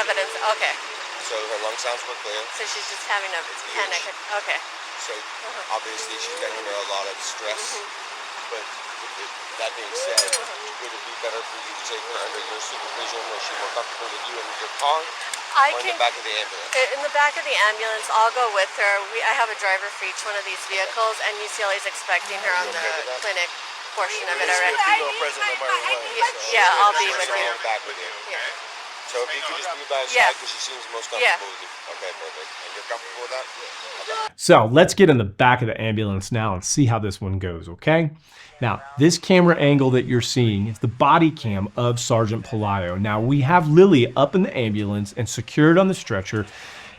evidence. Okay. So her lung sounds were clear. So she's just having a panic. Okay. So obviously she's been under a lot of stress. But that being said, would it be better for you to take her under your supervision? Is she more comfortable with you in your car? In the back of the ambulance? In the back of the ambulance, I'll go with her. I have a driver for each one of these vehicles, and UCLA is expecting her on the clinic portion of it already. Yeah, I'll be with you. Back with you. Yeah. So if you could just be by her side because she seems most comfortable with you. Okay, perfect. And you're comfortable with that? Okay. So let's get in the back of the ambulance now and see how this one goes, okay? Now, this camera angle that you're seeing is the body cam of Sergeant Pelayo. Now, we have Lilly up in the ambulance and secured on the stretcher,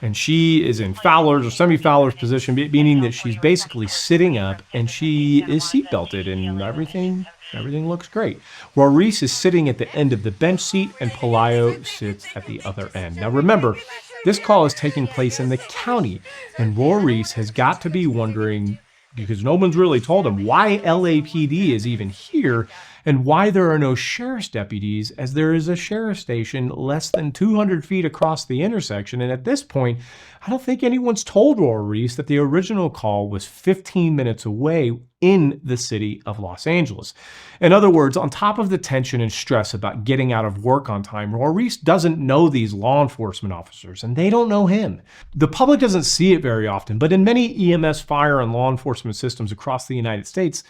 and she is in Fowler's or semi-Fowler's position, meaning that she's basically sitting up and she is seatbelted and everything looks great. Maurice is sitting at the end of the bench seat and Pelayo sits at the other end. Now remember, this call is taking place in the county, and Maurice has got to be wondering, because no one's really told him, why LAPD is even here and why there are no sheriff's deputies, as there is a sheriff's station less than 200 feet across the intersection. And at this point, I don't think anyone's told Maurice that the original call was 15 minutes away in the city of Los Angeles. In other words, on top of the tension and stress about getting out of work on time, Maurice doesn't know these law enforcement officers, and they don't know him. The public doesn't see it very often, but in many EMS, fire, and law enforcement systems across the United States,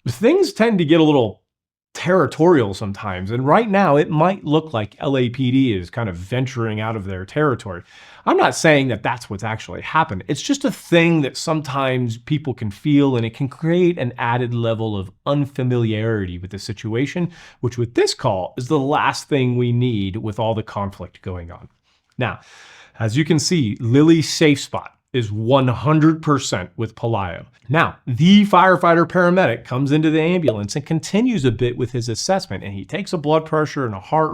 things tend to get a little territorial sometimes. And right now, it might look like LAPD is kind of venturing out of their territory. I'm not saying that that's what's actually happened. It's just a thing that sometimes people can feel, and it can create an added level of unfamiliarity with the situation, which with this call is the last thing we need with all the conflict going on. Now, as you can see, Lilly's safe spot is 100% with Pelayo. Now, the firefighter paramedic comes into the ambulance and continues a bit with his assessment, and he takes a blood pressure and a heart